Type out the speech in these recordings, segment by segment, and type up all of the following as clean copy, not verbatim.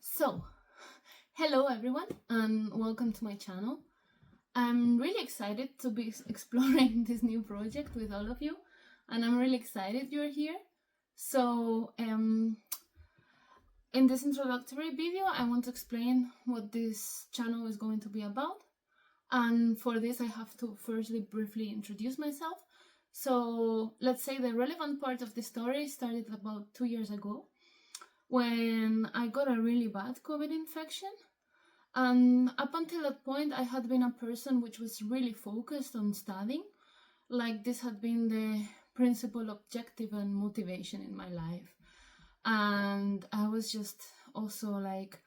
So, hello everyone and welcome to my channel. I'm really excited to be exploring this new project with all of you, and I'm really excited you're here. So, in this introductory video, I want to explain what this channel is going to be about. And for this, I have to firstly briefly introduce myself. So, let's say the relevant part of the story started about 2 years ago when I got a really bad COVID infection. And up until that point, I had been a person which was really focused on studying. Like, this had been the principal objective and motivation in my life. And I was just also like,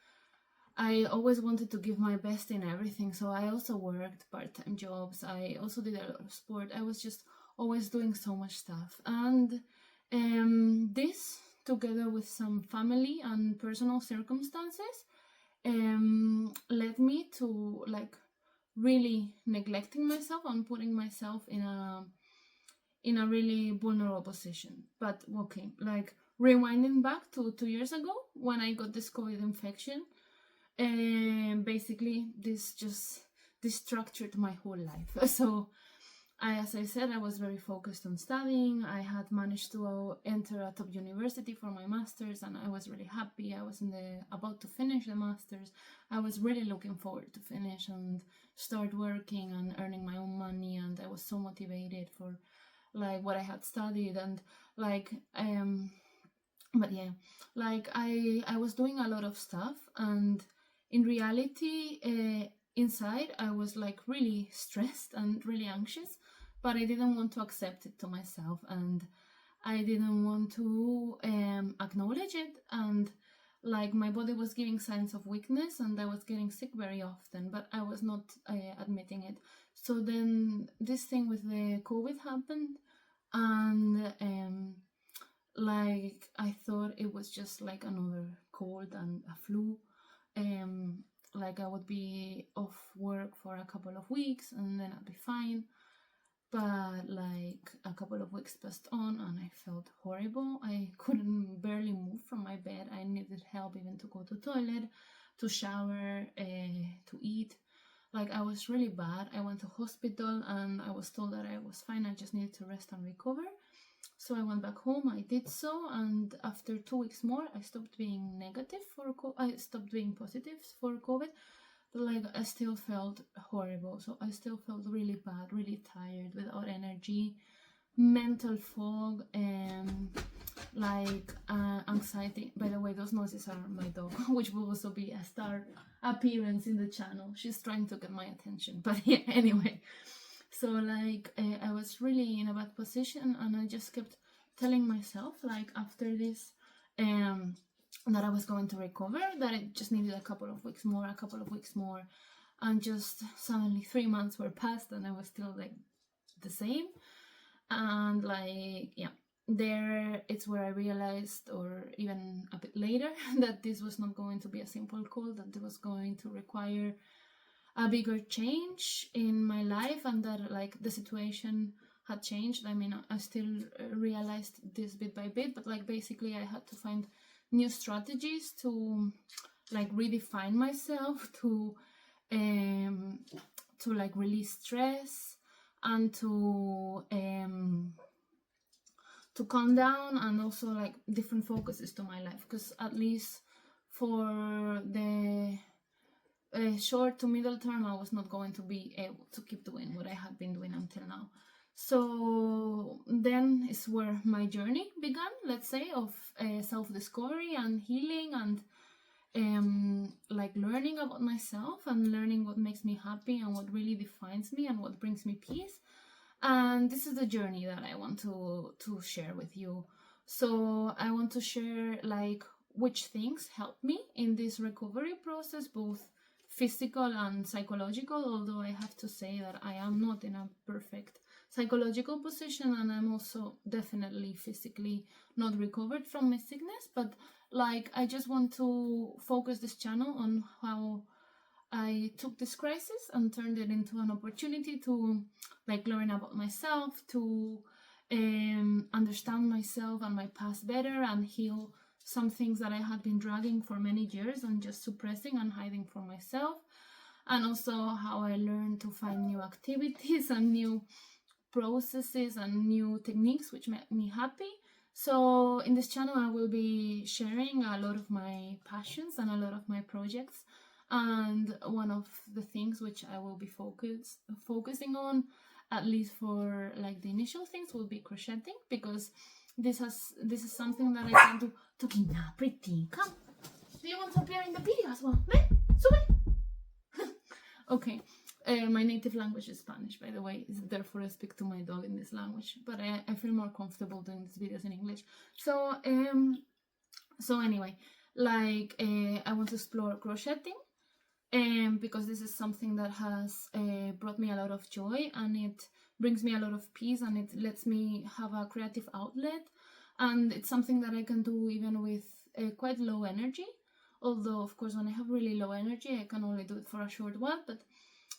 I always wanted to give my best in everything. So I also worked part-time jobs. I also did a lot of sport. I was just always doing so much stuff. And this, together with some family and personal circumstances, led me to like really neglecting myself and putting myself in a really vulnerable position. But okay, like rewinding back to 2 years ago when I got this COVID infection, basically this structured my whole life. So as I said, I was very focused on studying. I had managed to enter a top university for my master's, and I was really happy. I was about to finish the master's. I was really looking forward to finish and start working and earning my own money, and I was so motivated for like what I had studied and like but yeah, like I was doing a lot of stuff, and in reality, inside I was like really stressed and really anxious, but I didn't want to accept it to myself, and I didn't want to acknowledge it. And like my body was giving signs of weakness, and I was getting sick very often, but I was not admitting it. So then this thing with the COVID happened, and like I thought it was just like another cold and a flu. Like I would be off work for a couple of weeks and then I'd be fine. But like a couple of weeks passed on and I felt horrible. I couldn't barely move from my bed. I needed help even to go to the toilet, to shower, to eat. Like I was really bad. I went to hospital and I was told that I was fine. I just needed to rest and recover. So I went back home, I did so, and after 2 weeks more, I stopped being negative for I stopped being positive for COVID, but like I still felt horrible. So I still felt really bad, really tired, without energy, mental fog, and like anxiety. By the way, those noises are my dog, which will also be a star appearance in the channel. She's trying to get my attention, but yeah, anyway. So like I was really in a bad position, and I just kept telling myself like after this that I was going to recover, that it just needed a couple of weeks more, and just suddenly 3 months were passed and I was still like the same. And like yeah, there it's where I realized, or even a bit later, that this was not going to be a simple cold, that it was going to require a bigger change in my life, and that like the situation had changed. I mean, I still realized this bit by bit, but like basically I had to find new strategies to like redefine myself, to like release stress, and to calm down, and also like different focuses to my life, because at least for the short to middle term, I was not going to be able to keep doing what I had been doing until now. So then is where my journey began, let's say, of self-discovery and healing, and like learning about myself and learning what makes me happy and what really defines me and what brings me peace. And this is the journey that I want to share with you. So I want to share like which things helped me in this recovery process, both physical and psychological, although I have to say that I am not in a perfect psychological position, and I'm also definitely physically not recovered from my sickness. But like I just want to focus this channel on how I took this crisis and turned it into an opportunity to like learn about myself, to understand myself and my past better, and heal some things that I had been dragging for many years and just suppressing and hiding from myself, and also how I learned to find new activities and new processes and new techniques which make me happy. So in this channel I will be sharing a lot of my passions and a lot of my projects, and one of the things which I will be focusing on, at least for like the initial things, will be crocheting, because this is something that I can do. Tukina, pretty, come. Do you want to appear in the video as well? Ven, sube. Okay. My native language is Spanish, by the way, therefore I speak to my dog in this language, but I feel more comfortable doing these videos in English. So anyway, like I want to explore crocheting, because this is something that has brought me a lot of joy, and it brings me a lot of peace, and it lets me have a creative outlet, and it's something that I can do even with quite low energy. Although of course when I have really low energy I can only do it for a short while, but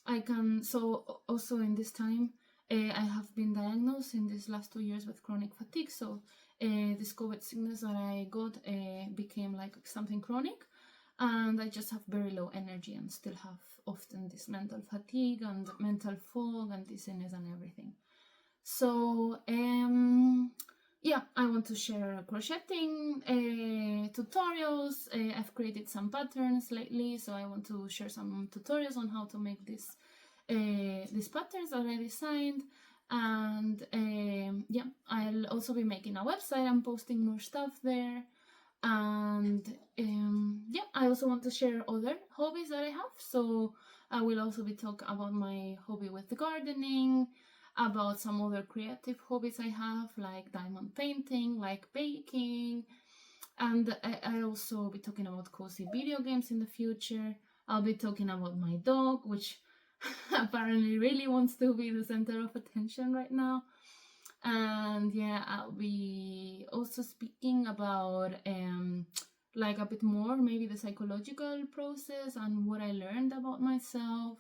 I can. So also in this time I have been diagnosed in these last 2 years with chronic fatigue, so this COVID sickness that I got became like something chronic, and I just have very low energy and still have often this mental fatigue and mental fog and dizziness and everything. So yeah, I want to share crocheting tutorials. I've created some patterns lately, so I want to share some tutorials on how to make these patterns that I designed. And yeah, I'll also be making a website and posting more stuff there. And yeah, I also want to share other hobbies that I have, so I will also be talking about my hobby with the gardening, about some other creative hobbies I have, like diamond painting, like baking, and I also be talking about cozy video games in the future. I'll be talking about my dog, which apparently really wants to be the center of attention right now. And yeah, I'll be also speaking about like a bit more maybe the psychological process and what I learned about myself,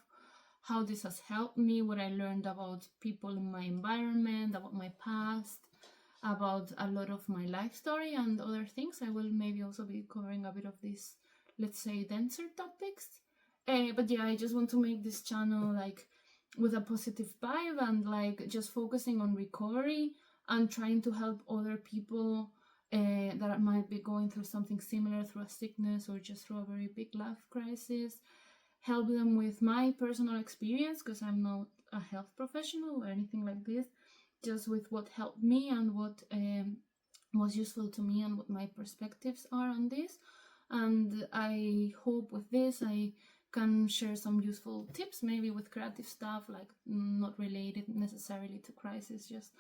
how this has helped me, what I learned about people in my environment, about my past, about a lot of my life story and other things. I will maybe also be covering a bit of these, let's say, denser topics. But yeah, I just want to make this channel like with a positive vibe and like just focusing on recovery and trying to help other people that might be going through something similar, through a sickness or just through a very big life crisis. Help them with my personal experience, because I'm not a health professional or anything like this, just with what helped me and what was useful to me and what my perspectives are on this. And I hope with this I can share some useful tips, maybe with creative stuff, like not related necessarily to crisis, just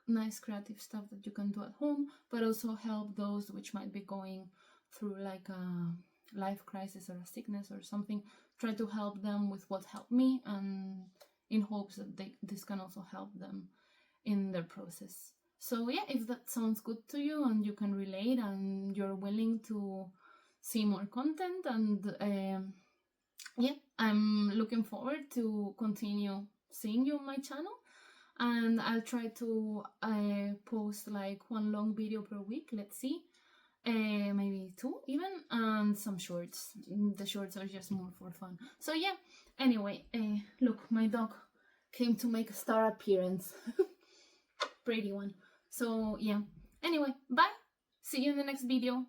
nice creative stuff that you can do at home, but also help those which might be going through like a life crisis or a sickness or something. Try to help them with what helped me, and in hopes that this can also help them in their process. So yeah, if that sounds good to you and you can relate and you're willing to see more content, and yeah, I'm looking forward to continue seeing you on my channel, and I'll try to post like one long video per week, let's see. Maybe 2 even, and some shorts. The shorts are just more for fun. So yeah, anyway, look, my dog came to make a star appearance. Pretty one. So yeah, anyway, bye, see you in the next video.